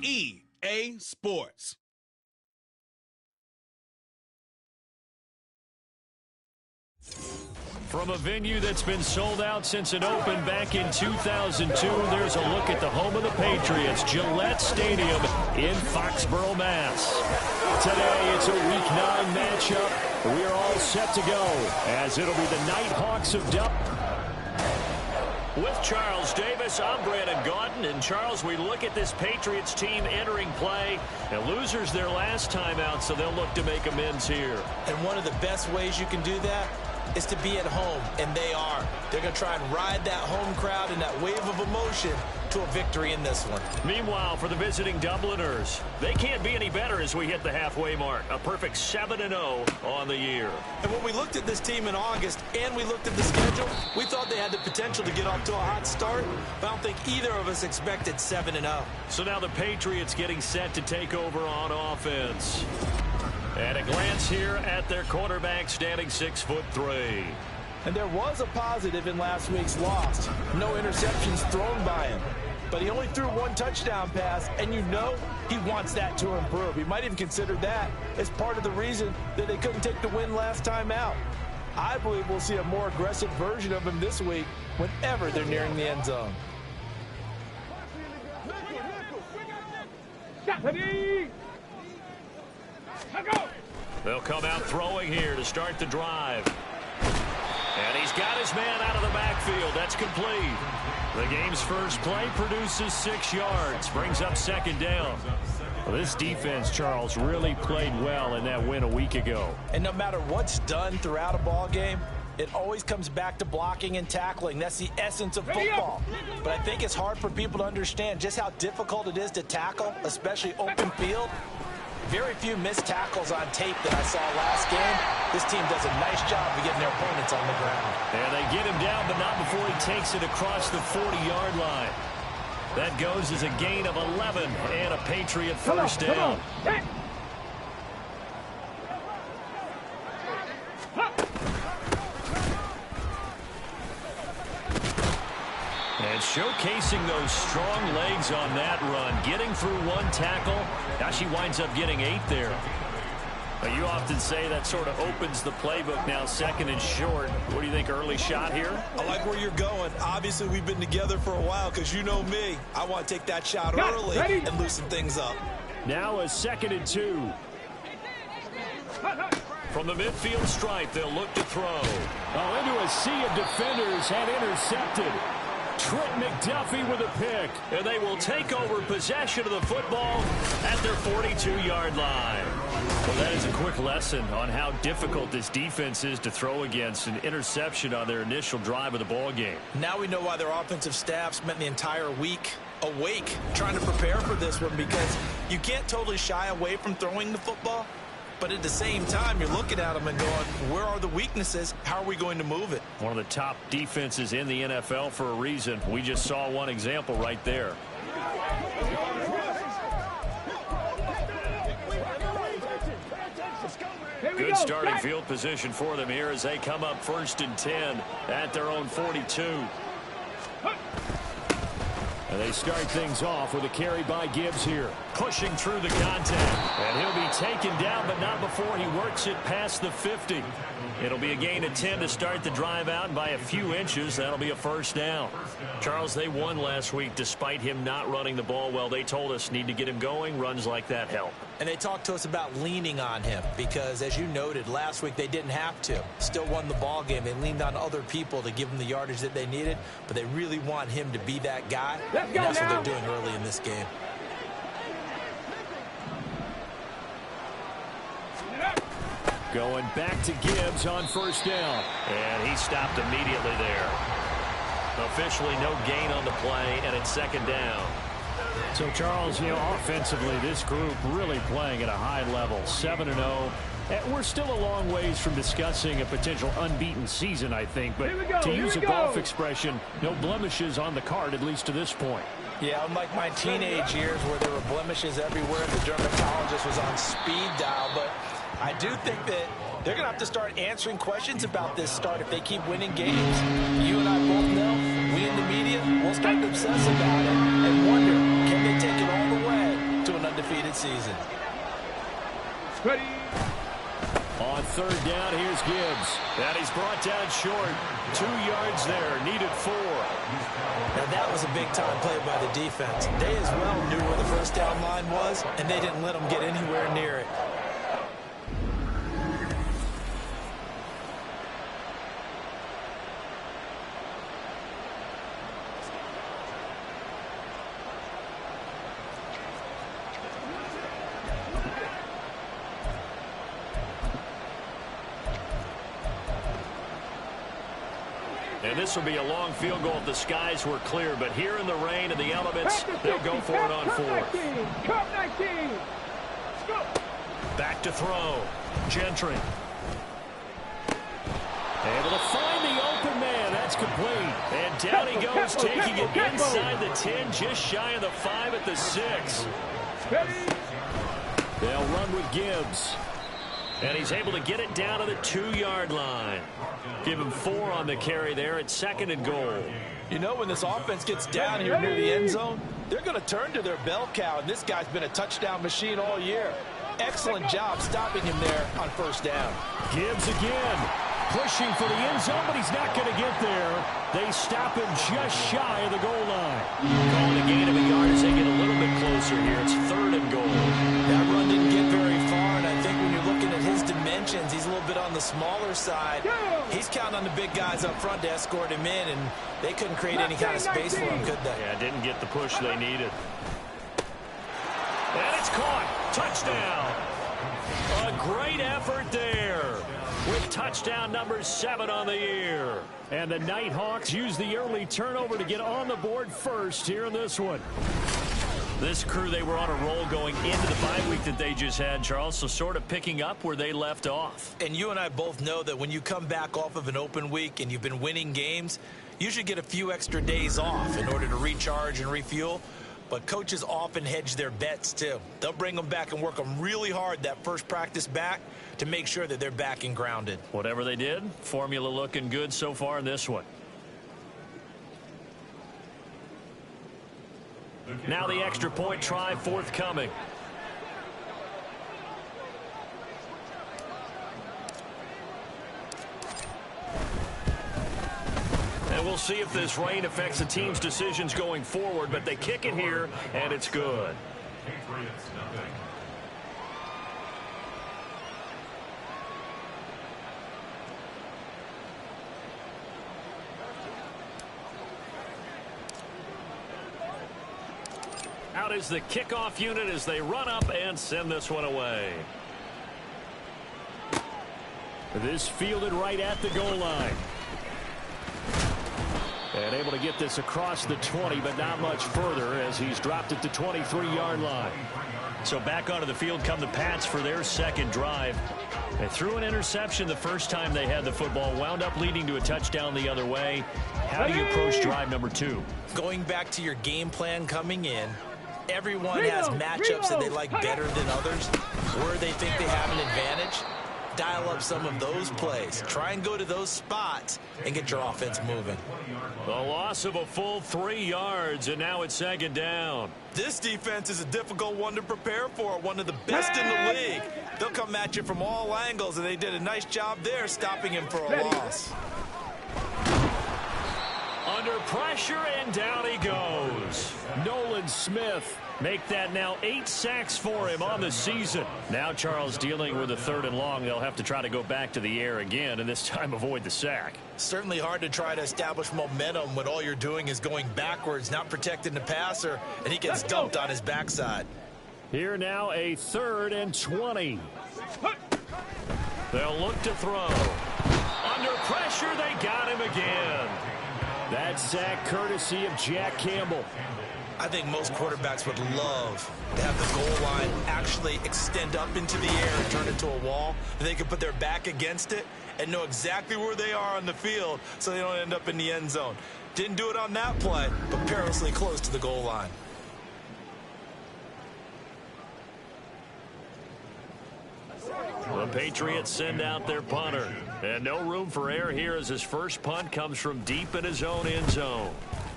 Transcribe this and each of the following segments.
EA Sports. From a venue that's been sold out since it opened back in 2002, there's a look at the home of the Patriots, Gillette Stadium in Foxborough, Mass. Today, it's a Week 9 matchup. We are all set to go, as it'll be the Nighthawks of Dublin. With Charles Davis, I'm Brandon Gaudin. And Charles, we look at this Patriots team entering play, and losers their last time out, so they'll look to make amends here. And one of the best ways you can do that is to be at home, and they are. They're going to try and ride that home crowd and that wave of emotion to a victory in this one. Meanwhile, for the visiting Dubliners, they can't be any better as we hit the halfway mark. A perfect 7-0 on the year. And when we looked at this team in August and we looked at the schedule, we thought they had the potential to get off to a hot start, but I don't think either of us expected 7-0. So now the Patriots getting set to take over on offense. And a glance here at their quarterback, standing 6'3". And there was a positive in last week's loss. No interceptions thrown by him. But he only threw one touchdown pass, and you know he wants that to improve. He might even consider that as part of the reason that they couldn't take the win last time out. I believe we'll see a more aggressive version of him this week whenever they're nearing the end zone. They'll come out throwing here to start the drive. And he's got his man out of the backfield. That's complete. The game's first play produces 6 yards. Brings up second down. Well, this defense, Charles, really played well in that win a week ago. And no matter what's done throughout a ball game, it always comes back to blocking and tackling. That's the essence of football. But I think it's hard for people to understand just how difficult it is to tackle, especially open field. Very few missed tackles on tape that I saw last game. This team does a nice job of getting their opponents on the ground. And they get him down, but not before he takes it across the 40-yard line. That goes as a gain of 11 and a Patriot first down. And showcasing those strong legs on that run, getting through one tackle. Now she winds up getting 8 there. Now you often say that sort of opens the playbook now, second and short. What do you think, early shot here? I like where you're going. Obviously, we've been together for a while because you know me. I want to take that shot early and loosen things up. Now a 2nd and 2. From the midfield stripe, they'll look to throw. Oh, into a sea of defenders and intercepted. Trent McDuffie with a pick. And they will take over possession of the football at their 42-yard line. Well, that is a quick lesson on how difficult this defense is to throw against. An interception on their initial drive of the ball game. Now we know why their offensive staff spent the entire week awake trying to prepare for this one, because you can't totally shy away from throwing the football. But at the same time, you're looking at them and going, where are the weaknesses? How are we going to move it? One of the top defenses in the NFL for a reason. We just saw one example right there. Good starting field position for them here as they come up 1st and 10 at their own 42. And they start things off with a carry by Gibbs here. Pushing through the contact. And he'll be taken down, but not before he works it past the 50. It'll be a gain of 10 to start the drive out, and by a few inches, that'll be a first down. Charles, they won last week despite him not running the ball well. They told us need to get him going. Runs like that help. And they talked to us about leaning on him because, as you noted, last week they didn't have to. Still won the ball game. They leaned on other people to give them the yardage that they needed, but they really want him to be that guy. And that's what they're doing early in this game. Going back to Gibbs on first down. And he stopped immediately there. Officially no gain on the play, and it's 2nd down. So, Charles, offensively, this group really playing at a high level, 7-0. We're still a long ways from discussing a potential unbeaten season, I think. But to use a golf expression, no blemishes on the card, at least to this point. Yeah, unlike my teenage years where there were blemishes everywhere, the dermatologist was on speed dial. But I do think that they're going to have to start answering questions about this start if they keep winning games. You and I both know, we in the media, we'll start to obsess about it and wonder, can they take it all the way undefeated season. Ready. On third down, here's Gibbs. And he's brought down short. 2 yards there, needed 4. Now that was a big-time play by the defense. They as well knew where the first down line was, and they didn't let them get anywhere near it. And this will be a long field goal if the skies were clear. But here in the rain and the elements, they'll go for it on 4th. Back to throw. Gentry. Able to find the open man. That's complete. And down he goes, taking it inside the 10, just shy of the 5 at the 6. They'll run with Gibbs. And he's able to get it down to the 2-yard line. Give him 4 on the carry there at 2nd and goal. You know, when this offense gets down here near the end zone, they're going to turn to their bell cow, and this guy's been a touchdown machine all year. Excellent job stopping him there on first down. Gibbs again, pushing for the end zone, but he's not going to get there. They stop him just shy of the goal line. Calling a gain of a yard as they get a little bit closer here. It's 3rd and goal. That run didn't get very far, and I think when you're looking at his dimensions, he's a little bit on the smaller side. He's counting on the big guys up front to escort him in, and they couldn't create any kind of space for him, could they? Yeah, didn't get the push they needed. And it's caught. Touchdown. A great effort there with touchdown number 7 on the year. And the Nighthawks use the early turnover to get on the board first here in this one. This crew, they were on a roll going into the bye week that they just had, Charles, so sort of picking up where they left off. And you and I both know that when you come back off of an open week and you've been winning games, you should get a few extra days off in order to recharge and refuel. But coaches often hedge their bets, too. They'll bring them back and work them really hard that first practice back to make sure that they're back and grounded. Whatever they did, formula looking good so far in this one. Now the extra point try forthcoming. And we'll see if this rain affects the team's decisions going forward, but they kick it here, and it's good. Out is the kickoff unit as they run up and send this one away. This fielded right at the goal line. And able to get this across the 20, but not much further as he's dropped it to 23-yard line. So back onto the field come the Pats for their second drive. They threw an interception the first time they had the football, wound up leading to a touchdown the other way. How do you approach drive number 2? Going back to your game plan coming in, everyone has matchups that they like better than others, where they think they have an advantage. Dial up some of those plays. Try and go to those spots and get your offense moving. The loss of a full 3 yards, and now it's second down. This defense is a difficult one to prepare for, one of the best in the league. They'll come at you from all angles, and they did a nice job there stopping him for a loss. Under pressure, and down he goes. Nolan Smith make that now 8 sacks for him on the season. Now Charles dealing with a 3rd and long. They'll have to try to go back to the air again, and this time avoid the sack. Certainly hard to try to establish momentum when all you're doing is going backwards, not protecting the passer, and he gets dumped on his backside. Here now a 3rd and 20. They'll look to throw. Under pressure, they got him again. That sack courtesy of Jack Campbell. I think most quarterbacks would love to have the goal line actually extend up into the air and turn into a wall. And they can put their back against it and know exactly where they are on the field so they don't end up in the end zone. Didn't do it on that play, but perilously close to the goal line. The Patriots send out their punter. And no room for error here as his first punt comes from deep in his own end zone.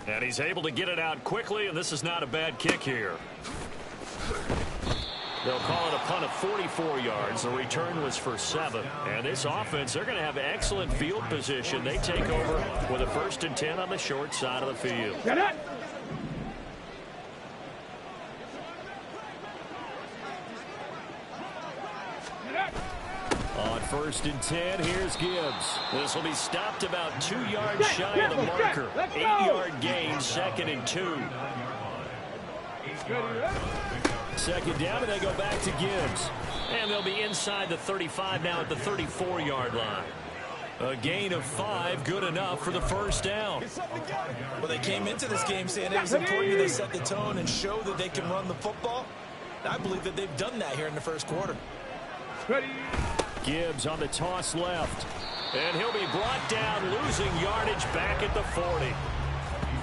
And he's able to get it out quickly, and this is not a bad kick here. They'll call it a punt of 44 yards. The return was for 7. And this offense, they're going to have excellent field position. They take over with a 1st and 10 on the short side of the field. Get it. On 1st and 10, here's Gibbs. This will be stopped about 2 yards shy of the marker. 8-yard gain, 2nd and 2. Second down, and they go back to Gibbs. And they'll be inside the 35 now at the 34-yard line. A gain of 5, good enough for the 1st down. Well, they came into this game saying it was important that they set the tone and show that they can run the football. I believe that they've done that here in the 1st quarter. Ready. Gibbs on the toss left. And he'll be brought down, losing yardage back at the 40.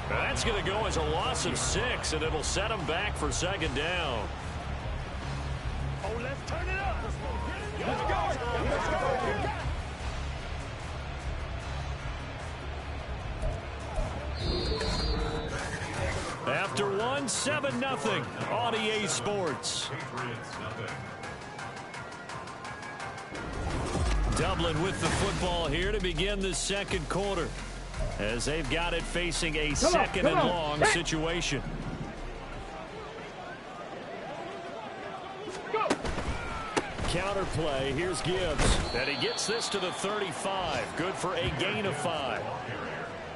That's going to go as a loss of 6, and it'll set him back for 2nd down. Oh, let's turn it up. Let's go. Let's go. After 1, 7-0 on EA Sports. Dublin with the football here to begin the 2nd quarter, as they've got it facing a 2nd and long situation. Go. Counter play, here's Gibbs, and he gets this to the 35. Good for a gain of 5.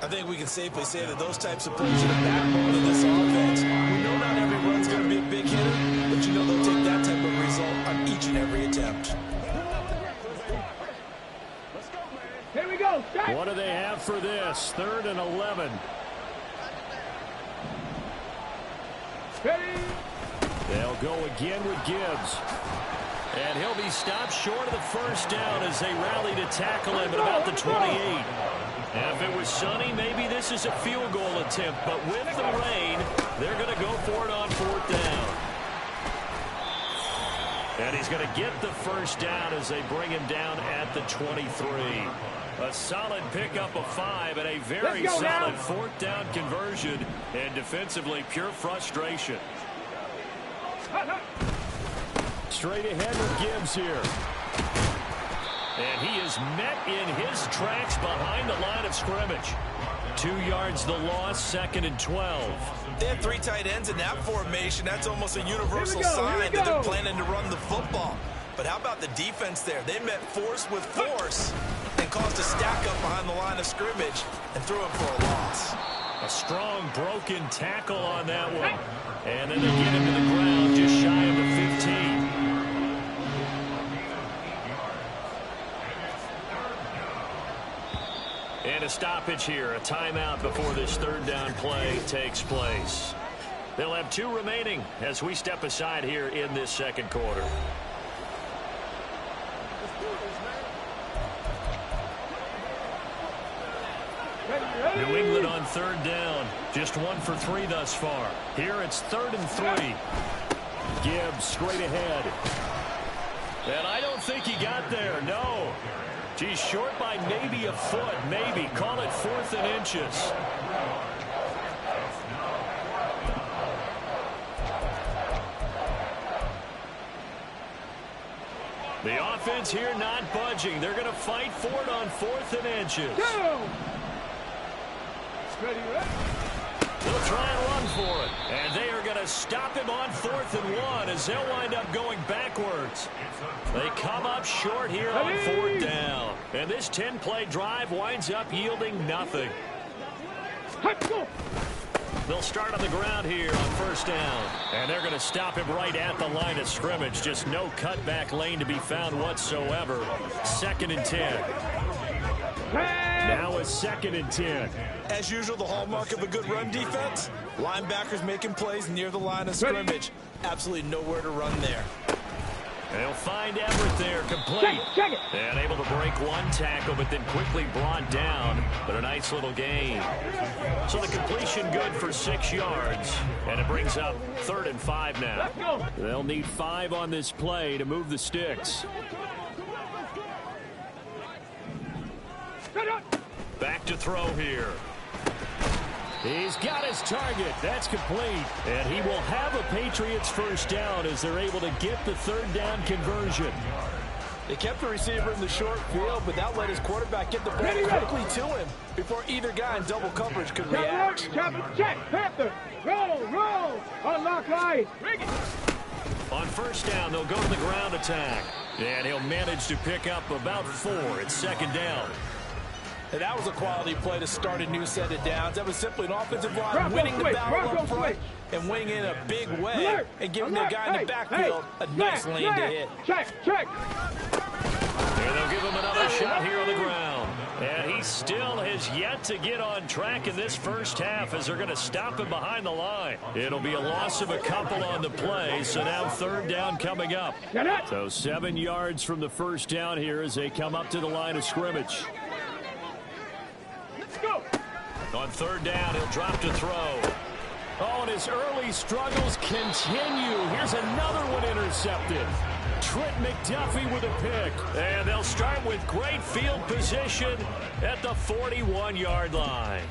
I think we can safely say that those types of plays are the backbone of this offense. We know not every run's going to be a big hitter, but you know they'll take that type of result on each and every attempt. Here we go. Start. What do they have for this? 3rd and 11. Ready. They'll go again with Gibbs. And he'll be stopped short of the 1st down as they rally to tackle him at about the 28. And if it was sunny, maybe this is a field goal attempt. But with the rain, they're going to go for it on 4th down. And he's going to get the 1st down as they bring him down at the 23. A solid pickup of 5 and a very solid 4th down conversion. And defensively, pure frustration. Straight ahead with Gibbs here. And he is met in his tracks behind the line of scrimmage. 2 yards the loss, 2nd and 12. They have 3 tight ends in that formation. That's almost a universal sign that they're planning to run the football. But how about the defense there? They met force with force and caused a stack up behind the line of scrimmage and threw him for a loss. A strong broken tackle on that one. And then they get him to the ground just shy of the 15. And a stoppage here, a timeout before this 3rd down play takes place. They'll have 2 remaining as we step aside here in this 2nd quarter. New England on 3rd down. Just 1 for 3 thus far. Here it's 3rd and 3. Gibbs straight ahead. And I don't think he got there, no. He's short by maybe a foot, maybe. Call it 4th and inches. The offense here not budging. They're going to fight for it on 4th and inches. Go. Ready. They'll try and run for it. And they are going to stop him on 4th and 1 as they'll wind up going backwards. They come up short here on 4th down. And this 10-play drive winds up yielding nothing. They'll start on the ground here on 1st down. And they're going to stop him right at the line of scrimmage. Just no cutback lane to be found whatsoever. 2nd and 10. Now a 2nd and 10. As usual, the hallmark of a good run defense, linebackers making plays near the line of scrimmage. Absolutely nowhere to run there. They'll find Everett there, complete. Check it. And able to break 1 tackle, but then quickly brought down. But a nice little gain. So the completion good for 6 yards. And it brings up 3rd and 5 now. Let's go. They'll need 5 on this play to move the sticks. Back to throw here. He's got his target. That's complete. And he will have a Patriots first down as they're able to get the third down conversion. They kept the receiver in the short field, but that let his quarterback get the ball quickly to him before either guy in double coverage could react. Check, Panther. Roll. Unlock line. On first down, they'll go to the ground attack. And he'll manage to pick up about 4. It's second down. And that was a quality play to start a new set of downs. That was simply an offensive line winning the battle up front and winning in a big way and giving the guy in the backfield a nice lane to hit. Check. And they'll give him another shot here on the ground. And he still has yet to get on track in this first half as they're going to stop him behind the line. It'll be a loss of a couple on the play, so now third down coming up. So 7 yards from the first down here as they come up to the line of scrimmage. On third down, he'll drop to throw. Oh, and his early struggles continue. Here's another one intercepted. Trent McDuffie with a pick. And they'll start with great field position at the 41-yard line.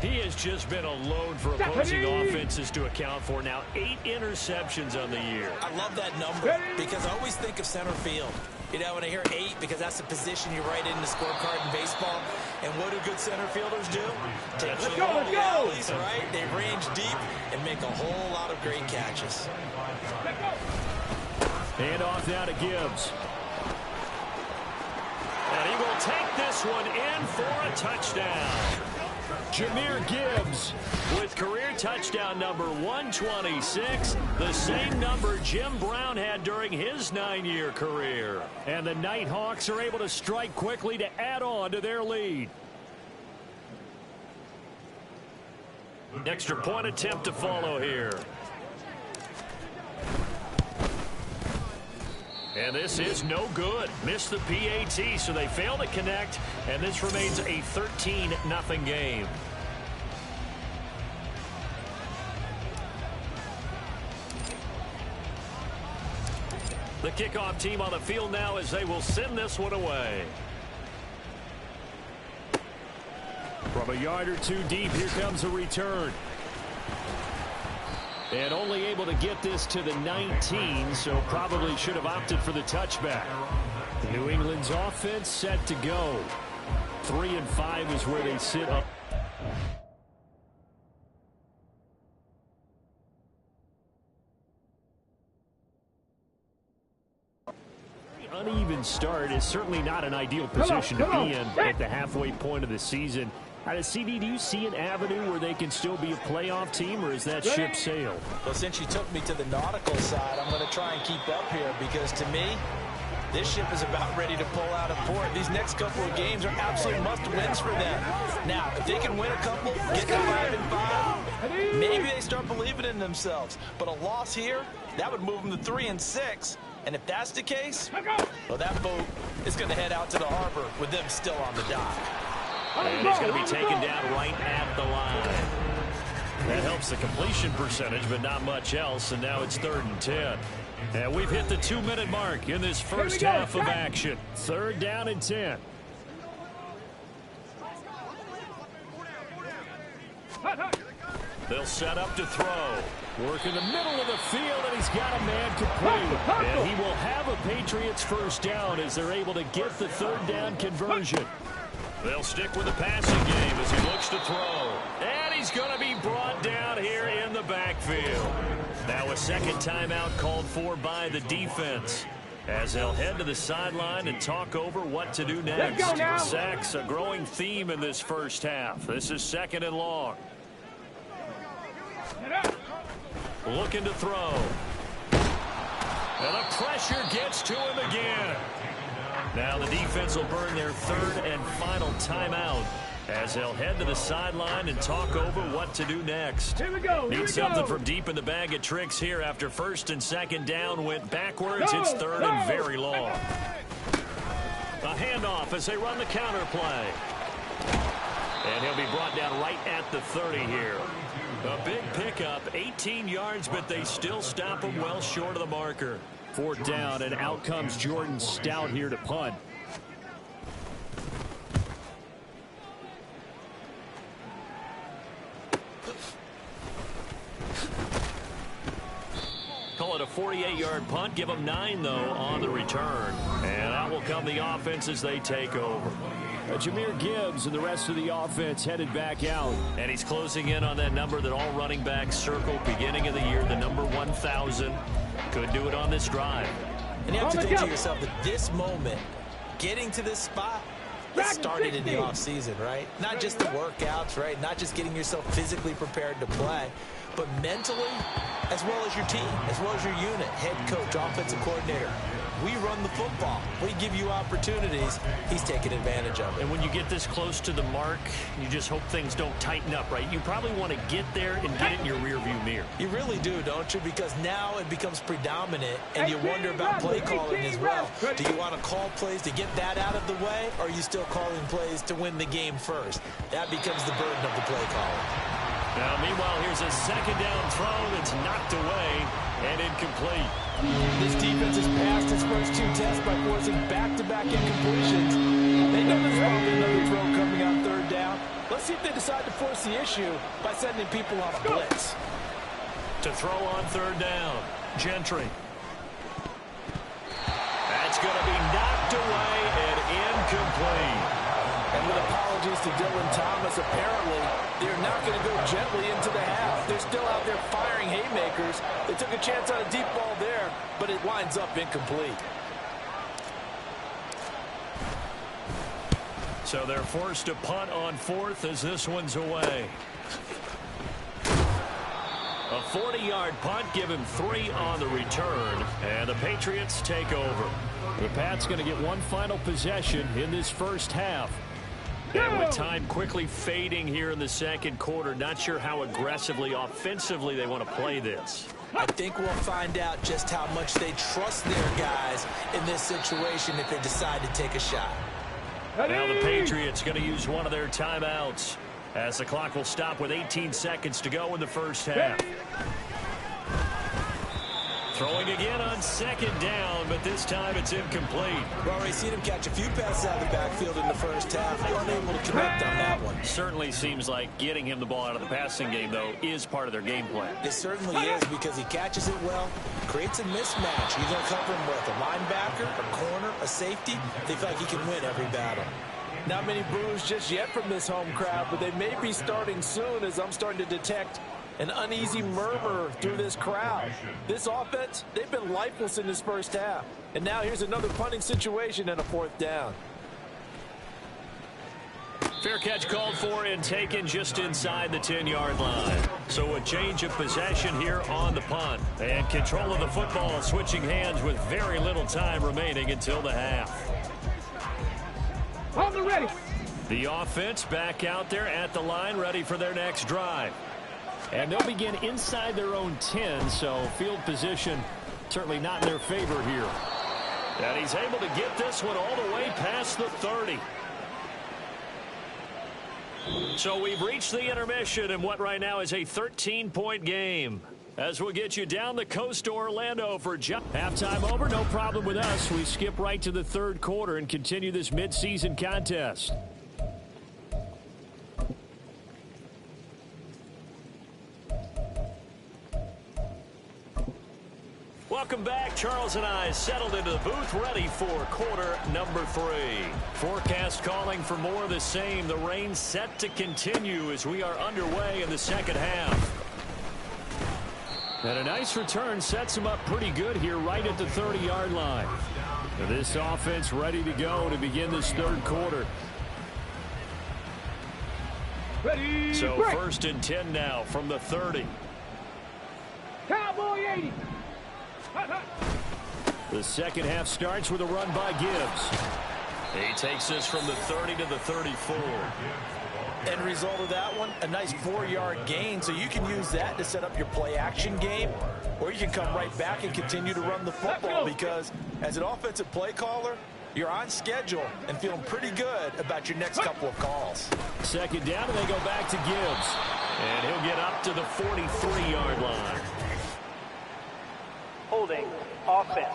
He has just been a load for opposing offenses to account for. Now 8 interceptions on the year. I love that number because I always think of center field. You know, when I hear 8, because that's the position you write in the scorecard in baseball. And what do good center fielders do? Take the alleys, right? They range deep and make a whole lot of great catches. Hand off now to Gibbs. And he will take this one in for a touchdown. Jahmyr Gibbs with career touchdown number 126, the same number Jim Brown had during his 9-year career. And the Nighthawks are able to strike quickly to add on to their lead. Extra point attempt to follow here. And this is no good. Missed the PAT, so they fail to connect, and this remains a 13-0 game. The kickoff team on the field now as they will send this one away. From a yard or 2 deep, here comes a return. And only able to get this to the 19, so probably should have opted for the touchback. New England's offense set to go. 3-5 is where they sit up. Uneven start is certainly not an ideal position to be in at the halfway point of the season. CD, do you see an avenue where they can still be a playoff team, or is that ship sailed? Well, since you took me to the nautical side, I'm going to try and keep up here because, to me, this ship is about ready to pull out of port. These next couple of games are absolute must-wins for them. Now, if they can win a couple, get to 5-5, maybe they start believing in themselves. But a loss here, that would move them to 3-6. And if that's the case, well, that boat is going to head out to the harbor with them still on the dock. And he's going to be taken down right at the line. That helps the completion percentage, but not much else, and now it's 3rd and 10. And we've hit the 2-minute mark in this first half of action. 3rd down and 10. They'll set up to throw. Work in the middle of the field, and he's got a man complete. And he will have a Patriots first down as they're able to get the 3rd down conversion. They'll stick with the passing game as he looks to throw. And he's going to be brought down here in the backfield. Now a second timeout called for by the defense as they'll head to the sideline and talk over what to do next. Sacks, a growing theme in this first half. This is 2nd and long. Looking to throw. And the pressure gets to him again. Now the defense will burn their 3rd and final timeout as they'll head to the sideline and talk over what to do next. Here we go. Need something from deep in the bag of tricks here after 1st and 2nd down went backwards. It's 3rd and very long. A handoff as they run the counter play. And he'll be brought down right at the 30 here. A big pickup, 18 yards, but they still stop him well short of the marker. 4th down, and out comes Jordan Stout here to punt. 28-yard punt. Give them 9, though, on the return. And out will come the offense as they take over. Jahmyr Gibbs and the rest of the offense headed back out. And he's closing in on that number that all running backs circled beginning of the year, the number 1,000. Could do it on this drive. And you have to think to yourself that this moment, getting to this spot, it started in the offseason, right? Not just the workouts, right? Not just getting yourself physically prepared to play, but mentally, as well as your team, as well as your unit, head coach, offensive coordinator. We run the football. We give you opportunities. He's taking advantage of it. And when you get this close to the mark, you just hope things don't tighten up, right? You probably want to get there and get it in your rearview mirror. You really do, don't you? Because now it becomes predominant, and you wonder about play calling as well. Do you want to call plays to get that out of the way, or are you still calling plays to win the game first? That becomes the burden of the play caller. Now, meanwhile, here's a second down throw that's knocked away and incomplete. This defense has passed its first 2 tests by forcing back-to-back incompletions. They know there's probably another throw coming on 3rd down. Let's see if they decide to force the issue by sending people on a blitz. To throw on 3rd down, Gentry. That's going to be knocked away and incomplete. And with apologies to Dylan Thomas, apparently they're not going to go gently into the half. They're still out there firing haymakers. They took a chance on a deep ball there, but it winds up incomplete. So they're forced to punt on 4th as this one's away. A 40-yard punt, give him 3 on the return, and the Patriots take over. The Pats going to get one final possession in this first half. And with time quickly fading here in the second quarter, not sure how aggressively, offensively they want to play this. I think we'll find out just how much they trust their guys in this situation if they decide to take a shot. Now the Patriots going to use one of their timeouts as the clock will stop with 18 seconds to go in the first half. Throwing again on 2nd down, but this time it's incomplete. We've already seen him catch a few passes out of the backfield in the first half. Unable to connect on that one. Certainly seems like getting him the ball out of the passing game, though, is part of their game plan. It certainly is, because he catches it well, creates a mismatch. You're going to cover him with a linebacker, a corner, a safety. They feel like he can win every battle. Not many boos just yet from this home crowd, but they may be starting soon, as I'm starting to detect an uneasy murmur through this crowd. This offense, they've been lifeless in this first half. And now here's another punting situation and a 4th down. Fair catch called for and taken just inside the 10-yard line. So a change of possession here on the punt. And control of the football switching hands with very little time remaining until the half. Hold it ready. The offense back out there at the line, ready for their next drive. And they'll begin inside their own 10, so field position certainly not in their favor here. And he's able to get this one all the way past the 30. So we've reached the intermission in what right now is a 13-point game. As we'll get you down the coast to Orlando for halftime over, no problem with us. We skip right to the 3rd quarter and continue this midseason contest. Welcome back. Charles and I settled into the booth, ready for quarter number 3. Forecast calling for more of the same. The rain set to continue as we are underway in the second half. And a nice return sets them up pretty good here right at the 30-yard line. This offense ready to go to begin this 3rd quarter. Ready. So break. 1st and 10 now from the 30. Cowboy 80. The second half starts with a run by Gibbs. He takes this from the 30 to the 34. End result of that one, a nice 4-yard gain, so you can use that to set up your play-action game, or you can come right back and continue to run the football, because as an offensive play caller, you're on schedule and feeling pretty good about your next couple of calls. 2nd down, and they go back to Gibbs. And he'll get up to the 43-yard line. Holding offense.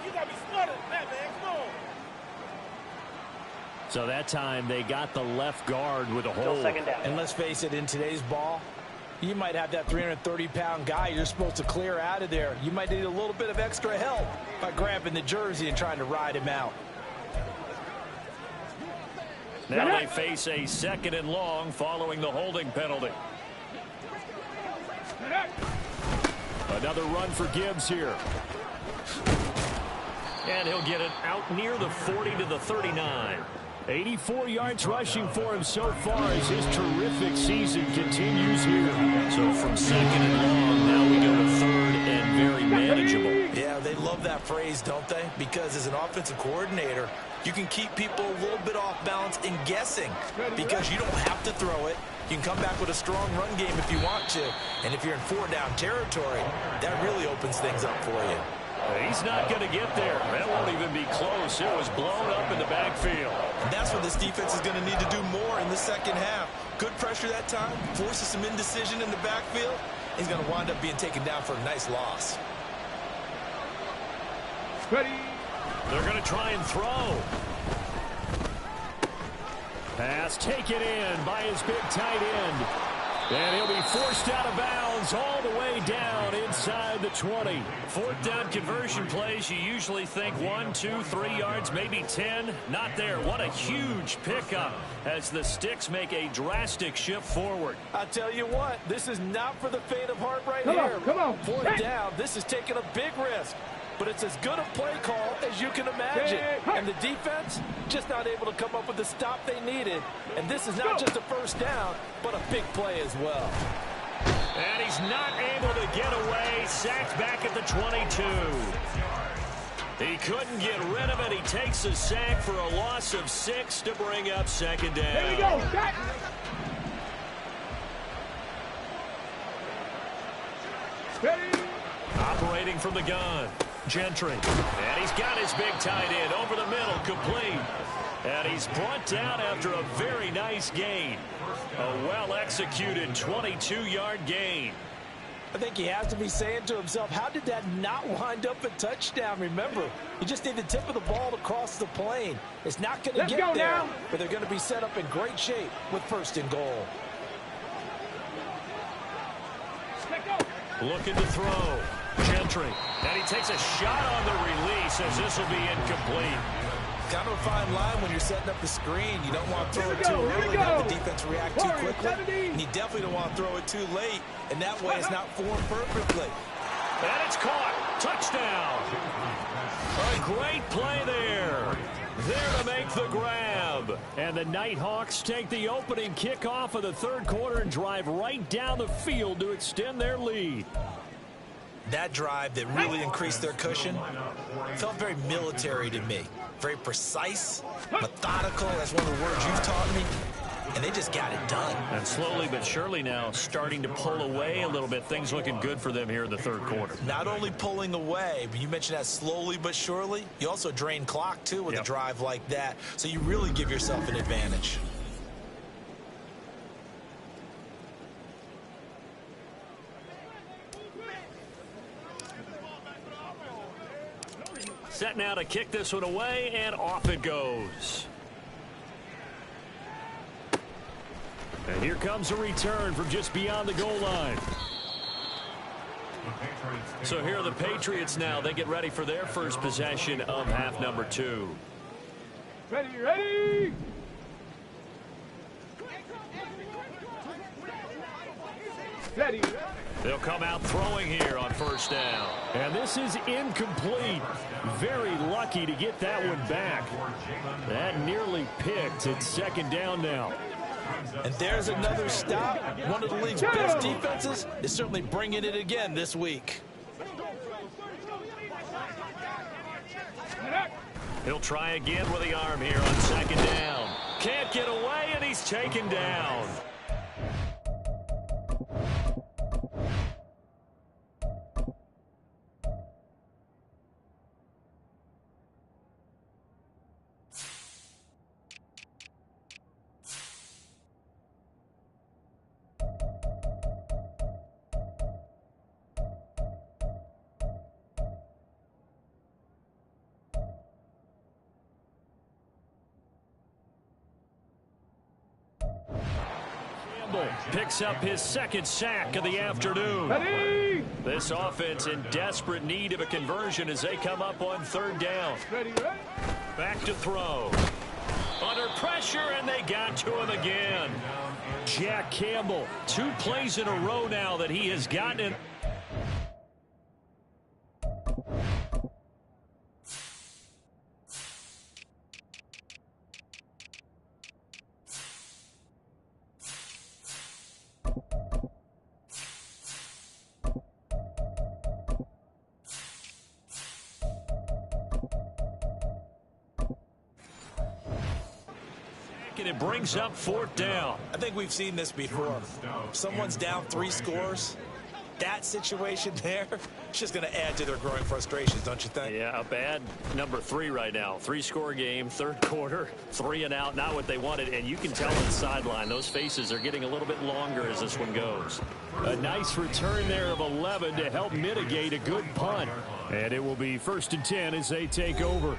You got to be smarter than that, man. Come on. So that time they got the left guard with a hold. Still 2nd down. And let's face it, in today's ball, You might have that 330-pound guy you're supposed to clear out of there. You might need a little bit of extra help by grabbing the jersey and trying to ride him out. Now they face a 2nd and long following the holding penalty. Another run for Gibbs here. And he'll get it out near the 40 to the 39. 84 yards rushing for him so far as his terrific season continues here. So from 2nd and long, now we go to 3rd and very manageable. Yeah, they love that phrase, don't they? Because as an offensive coordinator, you can keep people a little bit off balance and guessing because you don't have to throw it. You can come back with a strong run game if you want to. And if you're in 4-down territory, that really opens things up for you. He's not going to get there. That won't even be close. It was blown up in the backfield. And that's what this defense is going to need to do more in the second half. Good pressure that time, forces some indecision in the backfield. He's going to wind up being taken down for a nice loss. Ready. They're going to try and throw. Pass taken in by his big tight end. And he'll be forced out of bounds all the way down inside the 20. 4th down conversion plays, you usually think 1, 2, 3 yards, maybe 10. Not there. What a huge pickup as the Sticks make a drastic shift forward. I'll tell you what, this is not for the faint of heart right here. Come on. 4th down, this is taking a big risk. But it's as good a play call as you can imagine. And the defense just not able to come up with the stop they needed. And this is not just a 1st down, but a big play as well. And he's not able to get away. Sacked back at the 22. He couldn't get rid of it. He takes a sack for a loss of 6 to bring up 2nd down. Here we go. Back. Ready. Operating from the gun. Gentry. And he's got his big tight end over the middle, complete. And he's brought down after a very nice gain. A well-executed 22-yard gain. I think he has to be saying to himself, how did that not wind up a touchdown? Remember, you just need the tip of the ball to cross the plane. It's not going to get there, now. but they're going to be set up in great shape with 1st and goal. Looking to throw. Gentry. And he takes a shot on the release as this will be incomplete. Kind of a fine line when you're setting up the screen. You don't want to throw it too early and have the defense react too quickly. And you definitely don't want to throw it too late. And that way it's not formed perfectly. And it's caught. Touchdown. A great play there. There to make the grab. And the Nighthawks take the opening kickoff of the 3rd quarter and drive right down the field to extend their lead. That drive that really increased their cushion felt very military to me. Very precise, methodical. That's one of the words you've taught me. And they just got it done. And slowly but surely now starting to pull away a little bit. Things looking good for them here in the 3rd quarter. Not only pulling away, but you mentioned that slowly but surely. You also drain clock, too, with a drive like that. So you really give yourself an advantage. Set now to kick this one away, and off it goes. And here comes a return from just beyond the goal line. So here are the Patriots now. They get ready for their first possession of half number 2. Ready. Ready. They'll come out throwing here on 1st down. And this is incomplete. Very lucky to get that one back. That nearly picked. It's 2nd down now. And there's another stop. One of the league's best defenses is certainly bringing it again this week. He'll try again with the arm here on 2nd down. Can't get away, and he's taken down. Campbell picks up his second sack of the afternoon. Ready? This offense in desperate need of a conversion as they come up on third down. Ready? Back to throw. Under pressure, and they got to him again. Jack Campbell, 2 plays in a row now that he has gotten it. And it brings up fourth down. I think we've seen this before. Someone's down 3 scores. That situation there, it's just going to add to their growing frustrations, don't you think? Yeah, a bad number 3 right now. 3-score game, third quarter, 3 and out, not what they wanted. And you can tell on the sideline, those faces are getting a little bit longer as this one goes. A nice return there of 11 to help mitigate a good punt. And it will be 1st and 10 as they take over.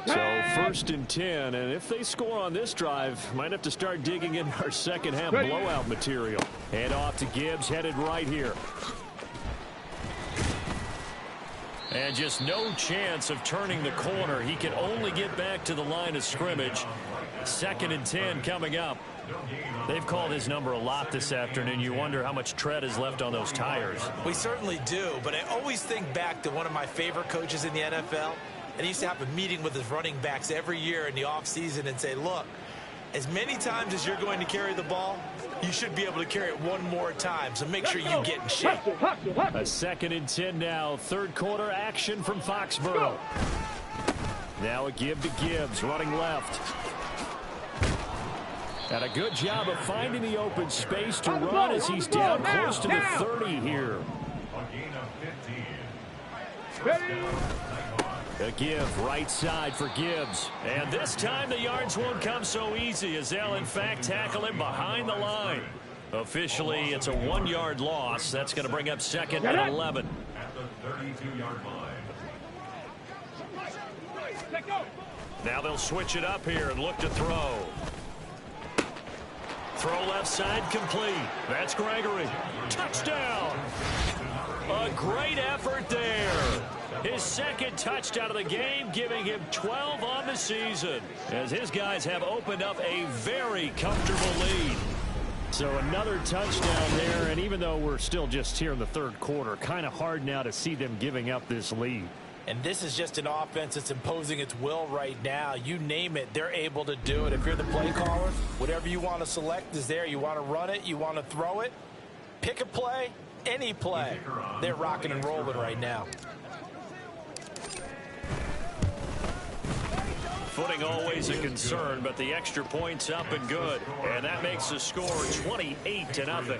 So 1st and 10, and if they score on this drive, might have to start digging in our second half blowout material. Hand off to Gibbs, headed right here. And just no chance of turning the corner. He can only get back to the line of scrimmage. 2nd and 10 coming up. They've called his number a lot this afternoon. You wonder how much tread is left on those tires. We certainly do, but I always think back to one of my favorite coaches in the NFL. And he used to have a meeting with his running backs every year in the offseason and say, look, as many times as you're going to carry the ball, you should be able to carry it one more time. So make sure you get in shape. A 2nd and 10 now. Third quarter action from Foxborough. Now a give to Gibbs, running left. And a good job of finding the open space to run as he's down close to the 30 here. A give right side for Gibbs. And this time the yards won't come so easy as they'll in fact tackle him behind the line. Officially, it's a 1-yard loss. That's going to bring up 2nd and 11. At the 32-yard line. Now they'll switch it up here and look to throw. Throw left side complete. That's Gregory. Touchdown. A great effort there. His second touchdown of the game, giving him 12 on the season, as his guys have opened up a very comfortable lead. So another touchdown there, and even though we're still just here in the third quarter, kind of hard now to see them giving up this lead. And this is just an offense that's imposing its will right now. You name it, they're able to do it. If you're the play caller, whatever you want to select is there. You want to run it, you want to throw it, pick a play, any play. They're rocking and rolling right now. Footing always a concern, but the extra point's up and good. And that makes the score 28-0.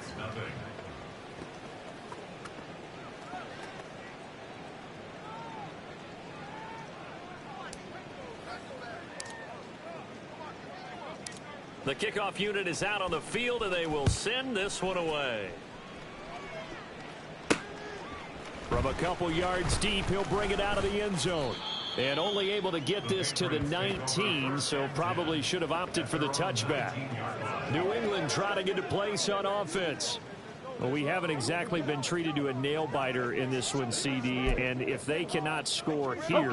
The kickoff unit is out on the field, and they will send this one away. From a couple yards deep, he'll bring it out of the end zone. And only able to get this to the 19, so probably should have opted for the touchback. New England trotting into place on offense. Well, we haven't exactly been treated to a nail-biter in this one, CD, and if they cannot score here,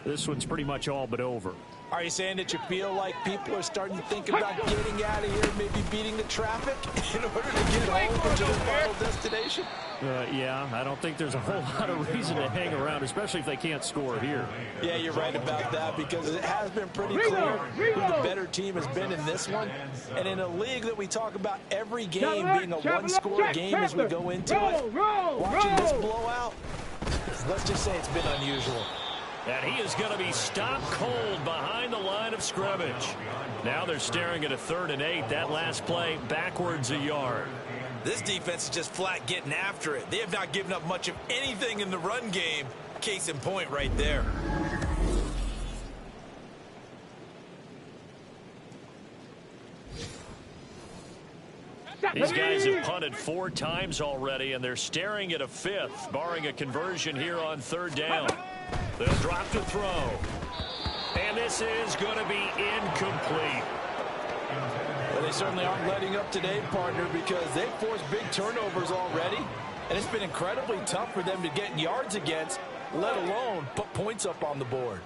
this one's pretty much all but over. Are you saying that you feel like people are starting to think about getting out of here, maybe beating the traffic in order to get home to their final destination? Yeah, I don't think there's a whole lot of reason to hang around, especially if they can't score here. Yeah, you're right about that, because it has been pretty clear who the better team has been in this one. And in a league that we talk about every game being a one-score game as we go into it, watching this blowout, let's just say it's been unusual. And he is going to be stopped cold behind the line of scrimmage. Now they're staring at a 3rd and 8. That last play backwards a yard. This defense is just flat getting after it. They have not given up much of anything in the run game. Case in point right there. These guys have punted 4 times already, and they're staring at a 5th, barring a conversion here on 3rd down. They'll drop to throw. And And this is going to be incomplete. Well, they certainly aren't letting up today, partner, because they've forced big turnovers already, and it's been incredibly tough for them to get yards against, let alone put points up on the board.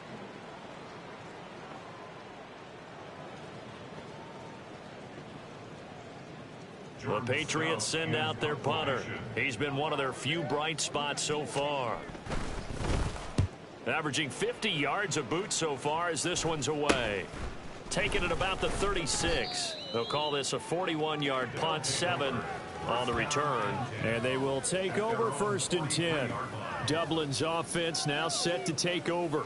The Patriots send out their punter. He's been one of their few bright spots so far. Averaging 50 yards a boot so far as this one's away. Taking it about the 36. They'll call this a 41-yard punt, 7 on the return. And they will take over 1st and 10. Dublin's offense now set to take over.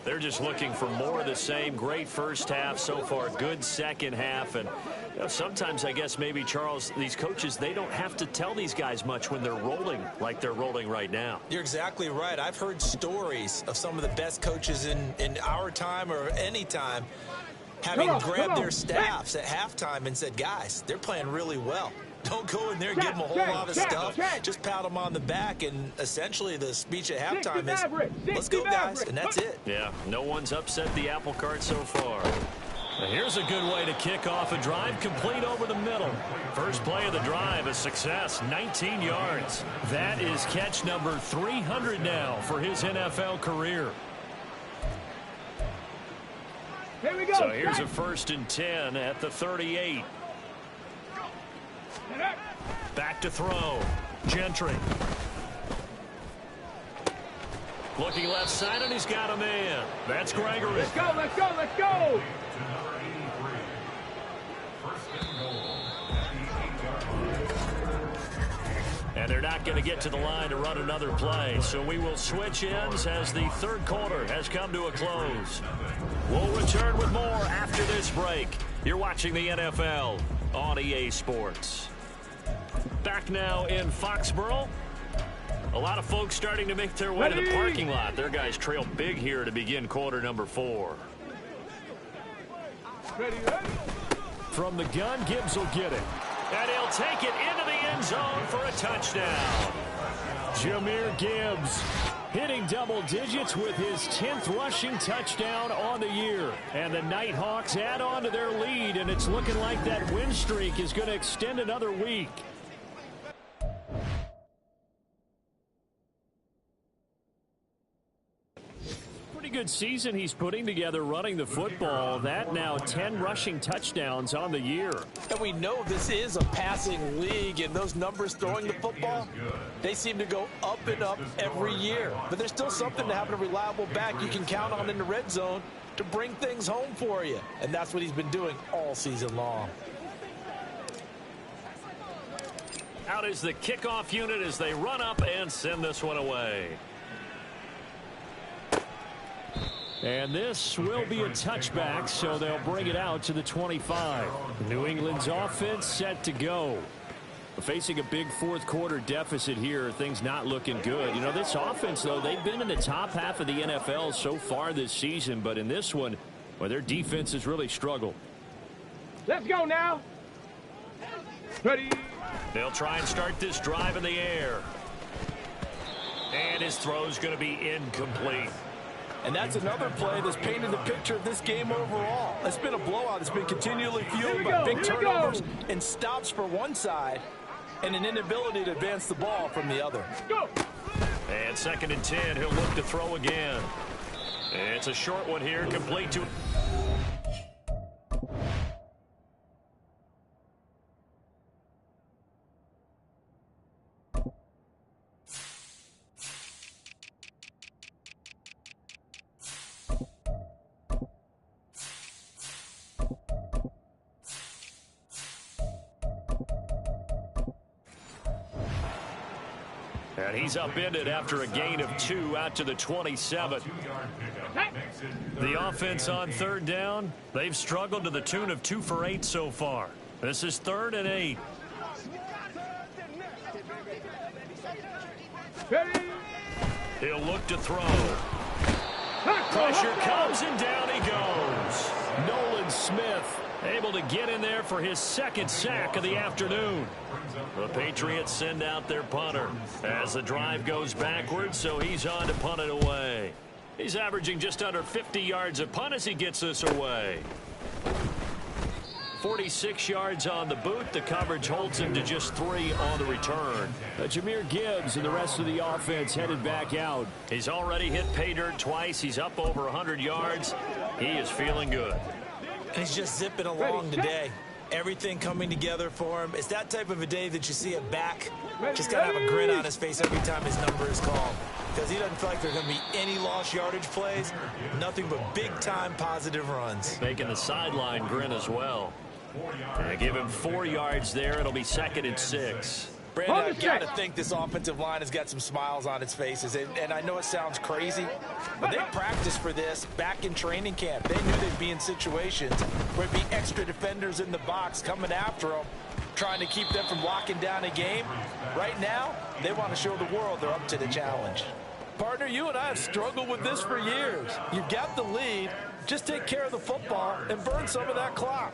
They're just looking for more of the same. Great first half so far. Good second half. And you know, sometimes I guess maybe, Charles, these coaches, they don't have to tell these guys much when they're rolling like they're rolling right now. You're exactly right. I've heard stories of some of the best coaches in our time or any time having grabbed their staffs at halftime and said, guys, they're playing really well. Don't go in there and give them a whole lot of stuff. Just pat them on the back, and essentially the speech at halftime is, let's go, guys, and that's it. Yeah, no one's upset the apple cart so far. Now here's a good way to kick off a drive, complete over the middle. First play of the drive, a success, 19 yards. That is catch number 300 now for his NFL career. Here we go. So here's a 1st and 10 at the 38. Back to throw. Gentry. Looking left side, and he's got a man. That's Gregory. Let's go, let's go, let's go. And they're not going to get to the line to run another play. So we will switch ends as the third quarter has come to a close. We'll return with more after this break. You're watching the NFL on EA Sports. Back now in Foxborough. A lot of folks starting to make their way to the parking lot. Their guys trail big here to begin quarter number 4. Ready. From the gun, Gibbs will get it. And he'll take it into the end zone for a touchdown. Jahmyr Gibbs hitting double digits with his 10th rushing touchdown on the year. And the Nighthawks add on to their lead, and it's looking like that win streak is going to extend another week. Good season he's putting together running the football. That now 10 rushing touchdowns on the year. And we know this is a passing league, and those numbers throwing the football, they seem to go up and up every year. But there's still something to having a reliable back you can count on in the red zone to bring things home for you. And that's what he's been doing all season long. Out is the kickoff unit as they run up and send this one away. And this will be a touchback, so they'll bring it out to the 25. New England's offense set to go. Facing a big fourth quarter deficit here, things not looking good. You know, this offense, though, they've been in the top half of the NFL so far this season, but in this one, well, their defense has really struggled. Let's go now. Ready. They'll try and start this drive in the air. And his throw's going to be incomplete. And that's another play that's painted the picture of this game overall. It's been a blowout. It's been continually fueled by big turnovers and stops for one side and an inability to advance the ball from the other. Go. And 2nd and 10, he'll look to throw again. It's a short one here, complete to... And he's upended after a gain of 2 out to the 27. The offense on 3rd down, they've struggled to the tune of 2 for 8 so far. This is 3rd and 8. He'll look to throw. Pressure comes and down he goes. Nolan Smith able to get in there for his 2nd sack of the afternoon. The Patriots send out their punter as the drive goes backwards, so he's on to punt it away. He's averaging just under 50 yards a punt as he gets this away. 46 yards on the boot. The coverage holds him to just 3 on the return. Jahmyr Gibbs and the rest of the offense headed back out. He's already hit pay dirt twice. He's up over 100 yards. He is feeling good. And he's just zipping along today. Everything coming together for him. It's that type of a day that you see a back just got to have a grin on his face every time his number is called. Because he doesn't feel like there's going to be any lost yardage plays. Nothing but big-time positive runs. Making the sideline grin as well. And give him 4 yards there. It'll be 2nd and 6. Brandon, I've got to think this offensive line has got some smiles on its faces. And I know it sounds crazy, but they practiced for this back in training camp. They knew they'd be in situations where there'd be extra defenders in the box coming after them, trying to keep them from locking down a game. Right now, they want to show the world they're up to the challenge. Partner, you and I have struggled with this for years. You've got the lead. Just take care of the football and burn some of that clock.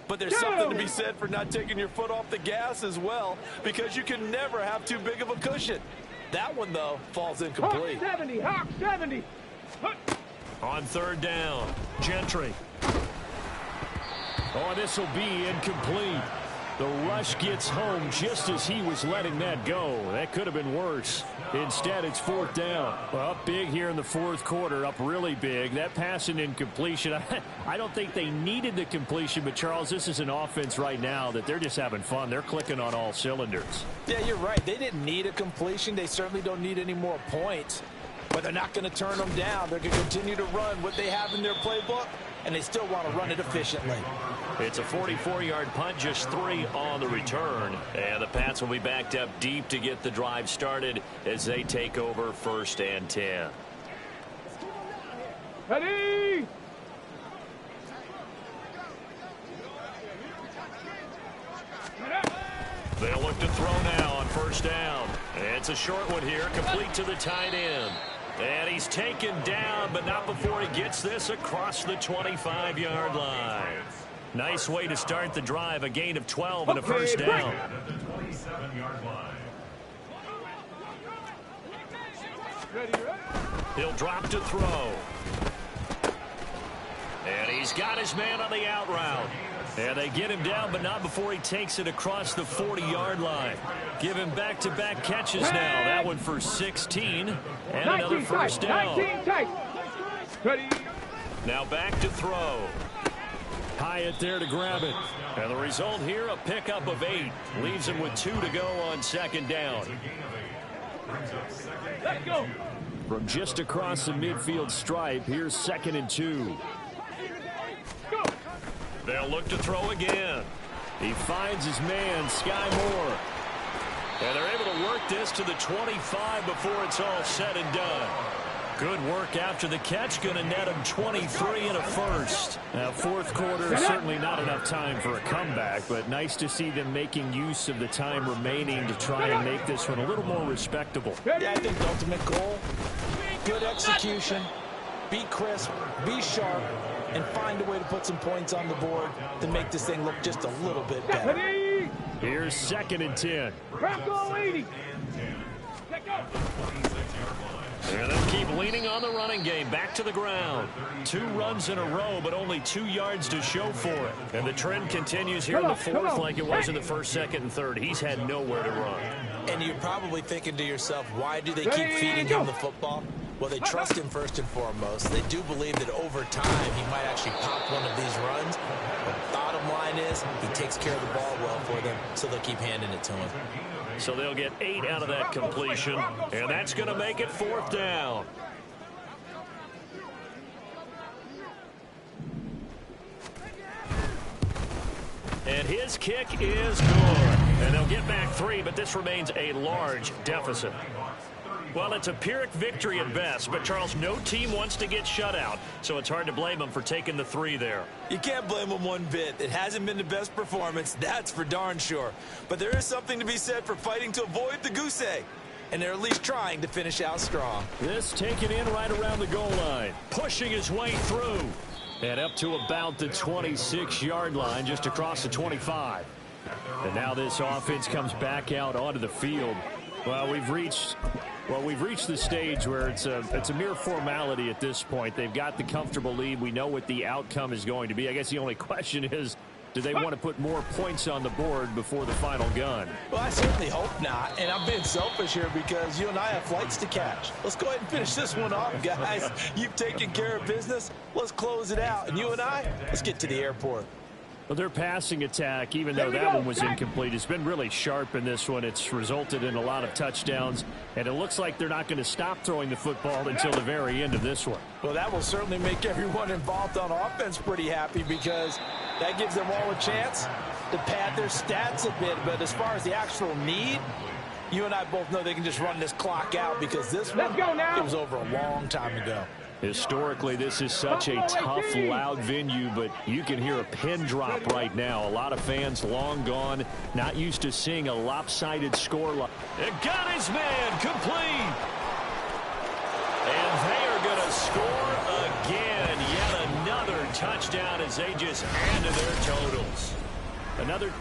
But there's something to be said for not taking your foot off the gas as well, because you can never have too big of a cushion. That one, though, falls incomplete. Hawk 70, Hawk 70. On 3rd down, Gentry. Oh, this will be incomplete. The rush gets home just as he was letting that go. That could have been worse. Instead, it's 4th down. Well, up big here in the 4th quarter, up really big. That pass and incompletion, I don't think they needed the completion, but, Charles, this is an offense right now that they're just having fun. They're clicking on all cylinders. Yeah, you're right. They didn't need a completion. They certainly don't need any more points. But they're not going to turn them down. They're going to continue to run what they have in their playbook, and they still want to run it efficiently. It's a 44-yard punt, just 3 on the return. And the Pats will be backed up deep to get the drive started as they take over 1st and 10. Ready? They'll look to throw now on 1st down. It's a short one here, complete to the tight end. And he's taken down, but not before he gets this across the 25-yard line. Nice way to start the drive, a gain of 12 and a 1st down. He'll drop to throw. And he's got his man on the out route. And they get him down, but not before he takes it across the 40-yard line. Give him back-to-back catches now. That one for 16. And another 1st down. Now back to throw. Hyatt there to grab it. And the result here, a pickup of 8. Leaves him with 2 to go on 2nd down. Let's go. From just across the midfield stripe, here's 2nd and 2. They'll look to throw again. He finds his man, Sky Moore. And they're able to work this to the 25 before it's all said and done. Good work after the catch. Going to net him 23 and a 1st. Now, 4th quarter, certainly not enough time for a comeback, but nice to see them making use of the time remaining to try and make this one a little more respectable. Yeah, I think the ultimate goal, good execution, be crisp, be sharp, and find a way to put some points on the board to make this thing look just a little bit better. Here's 2nd and 10. Bronco 80. And they'll keep leaning on the running game. Back to the ground. 2 runs in a row, but only 2 yards to show for it. And the trend continues here in the 4th like it was in the 1st, 2nd, and 3rd. He's had nowhere to run. And you're probably thinking to yourself, why do they keep feeding him the football? Well, they trust him first and foremost. They do believe that over time he might actually pop one of these runs. But the bottom line is he takes care of the ball well for them, so they'll keep handing it to him. So they'll get 8 out of that completion, and that's going to make it 4th down. And his kick is good. And they'll get back 3, but this remains a large deficit. Well, it's a Pyrrhic victory at best, but, Charles, no team wants to get shut out, so it's hard to blame them for taking the 3 there. You can't blame them one bit. It hasn't been the best performance, that's for darn sure. But there is something to be said for fighting to avoid the goose egg, and they're at least trying to finish out strong. This taken in right around the goal line. Pushing his way through. And up to about the 26-yard line, just across the 25. And now this offense comes back out onto the field. Well, we've reached the stage where it's a mere formality at this point. They've got the comfortable lead. We know what the outcome is going to be. I guess the only question is, do they want to put more points on the board before the final gun? Well, I certainly hope not, and I'm being selfish here because you and I have flights to catch. Let's go ahead and finish this one off, guys. You've taken care of business. Let's close it out, and you and I, let's get to the airport. Well, their passing attack, even though that one was incomplete, has been really sharp in this one. It's resulted in a lot of touchdowns, and it looks like they're not going to stop throwing the football until the very end of this one. Well, that will certainly make everyone involved on offense pretty happy because that gives them all a chance to pad their stats a bit. But as far as the actual need, you and I both know they can just run this clock out because this one, it was over a long time ago. Historically, this is such a tough, loud venue, but you can hear a pin drop right now. A lot of fans long gone, not used to seeing a lopsided score. It got his man complete. And they are going to score again. Yet another touchdown as they just add to their totals. Another.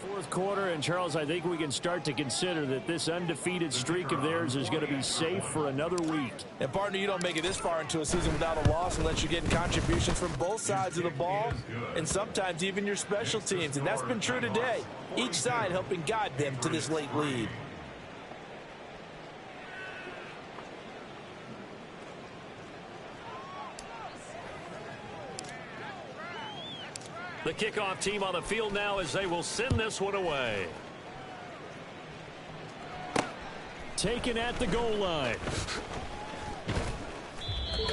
Fourth quarter, and Charles, I think we can start to consider that this undefeated streak of theirs is going to be safe for another week. And partner, you don't make it this far into a season without a loss unless you're getting contributions from both sides of the ball and sometimes even your special teams. And that's been true today. Each side helping guide them to this late lead. The kickoff team on the field now as they will send this one away. Taken at the goal line.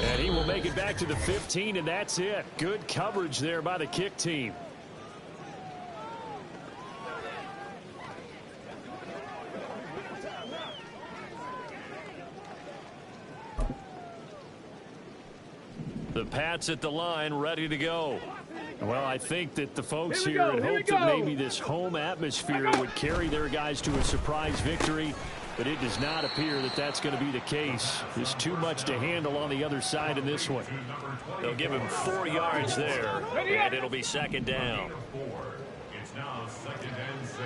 And he will make it back to the 15, and that's it. Good coverage there by the kick team. The Pats at the line, ready to go. Well, I think that the folks here had hoped that maybe this home atmosphere would carry their guys to a surprise victory, but it does not appear that that's going to be the case. There's too much to handle on the other side in this one. They'll give him 4 yards there, and it'll be second down. It's now 2nd and 6.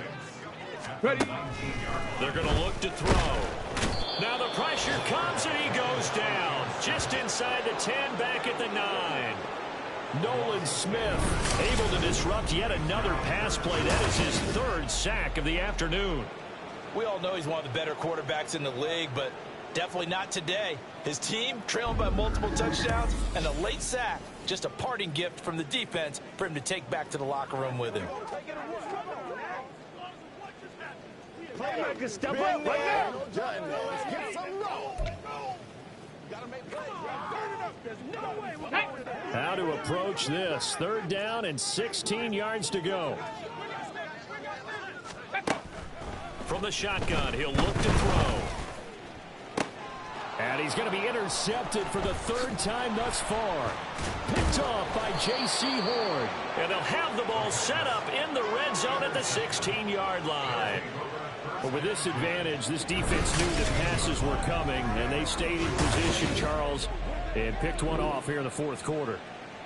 They're going to look to throw. Now the pressure comes, and he goes down. Just inside the 10, back at the 9. Nolan Smith able to disrupt yet another pass play. That is his 3rd sack of the afternoon. We all know he's one of the better quarterbacks in the league, but definitely not today. His team trailing by multiple touchdowns and a late sack. Just a parting gift from the defense for him to take back to the locker room with him. Playmaker, step up right there. Get some roll. How to approach this. 3rd down and 16 yards to go. From the shotgun, he'll look to throw. And he's going to be intercepted for the 3rd time thus far. Picked off by J.C. Horn. And they'll have the ball set up in the red zone at the 16-yard line. But with this advantage, this defense knew that passes were coming, and they stayed in position, Charles, and picked one off here in the 4th quarter.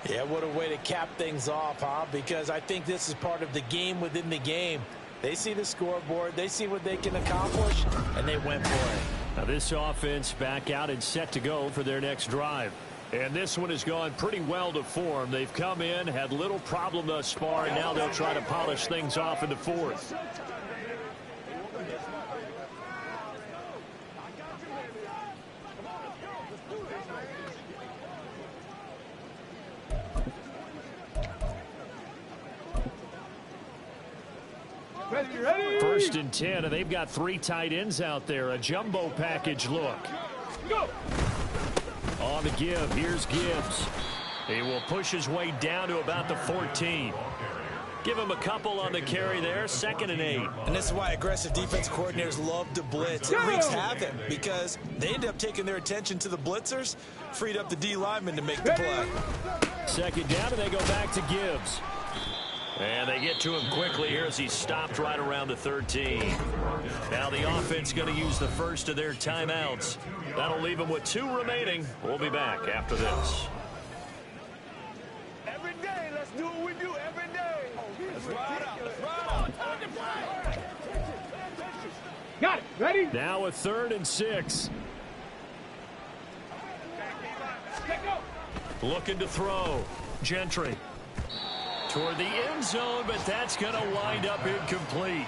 Yeah, what a way to cap things off, huh? Because I think this is part of the game within the game. They see the scoreboard, they see what they can accomplish, and they went for it. Now this offense back out and set to go for their next drive. And this one has gone pretty well to form. They've come in, had little problem thus far, and now they'll try to polish things off in the 4th. Ready. 1st and 10, and they've got 3 tight ends out there. A jumbo package look. Go. On on the give. Here's Gibbs. He will push his way down to about the 14. Give him a couple on the carry there, 2nd and 8. And this is why aggressive defense coordinators love to blitz. It wreaks havoc because they end up taking their attention to the blitzers, freed up the D lineman to make the play. 2nd down, and they go back to Gibbs. And they get to him quickly here as he's stopped right around the 13. Now the offense going to use the first of their timeouts. That'll leave them with 2 remaining. We'll be back after this. Every day, let's do what we do every day. Let's ride out. Let's ride out. Got it. Ready? Now a 3rd and 6. Looking to throw. Gentry. Toward the end zone, but that's going to wind up incomplete.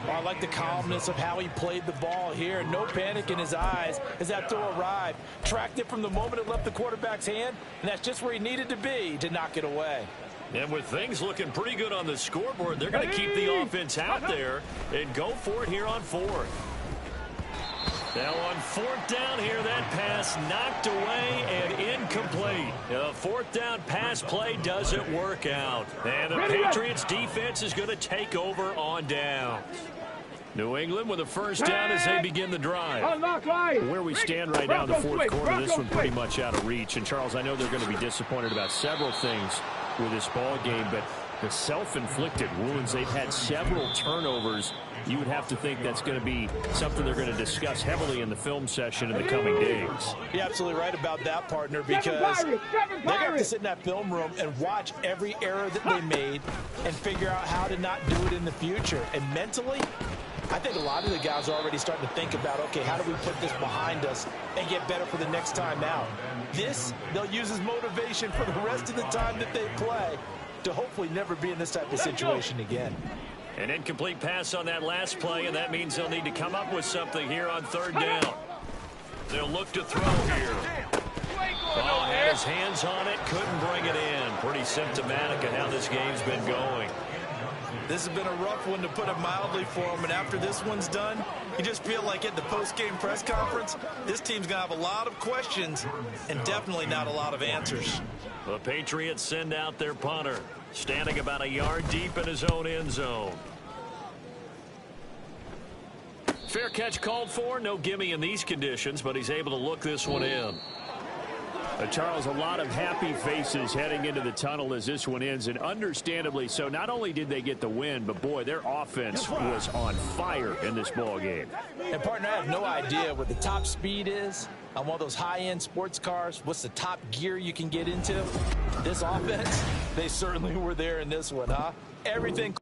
Oh, I like the calmness of how he played the ball here. No panic in his eyes as that throw arrived. Tracked it from the moment it left the quarterback's hand, and that's just where he needed to be to knock it away. And with things looking pretty good on the scoreboard, they're going to keep the offense out there and go for it here on 4th. Now on 4th down here, that pass knocked away and incomplete. The 4th down pass play doesn't work out. And the Patriots defense is going to take over on downs. New England with a 1st down as they begin the drive. Where we stand right now in the 4th quarter, this one pretty much out of reach. And, Charles, I know they're going to be disappointed about several things with this ball game, but the self-inflicted wounds, they've had several turnovers. You would have to think that's going to be something they're going to discuss heavily in the film session in the coming days. You're absolutely right about that, partner, because they're going to have to sit in that film room and watch every error that they made and figure out how to not do it in the future. And mentally, I think a lot of the guys are already starting to think about, okay, how do we put this behind us and get better for the next time out? This, they'll use as motivation for the rest of the time that they play to hopefully never be in this type of situation again. An incomplete pass on that last play, and that means they'll need to come up with something here on 3rd down. They'll look to throw here. Oh, had his hands on it, couldn't bring it in. Pretty symptomatic of how this game's been going. This has been a rough one, to put it mildly, for him, and after this one's done, you just feel like at the post-game press conference, this team's going to have a lot of questions and definitely not a lot of answers. The Patriots send out their punter, standing about a yard deep in his own end zone. Fair catch called for. No gimme in these conditions, but he's able to look this one in. Charles, a lot of happy faces heading into the tunnel as this one ends, and understandably so. Not only did they get the win, but, boy, their offense was on fire in this ball game. And, partner, I have no idea what the top speed is on one of those high-end sports cars. What's the top gear you can get into? This offense, they certainly were there in this one, huh? Everything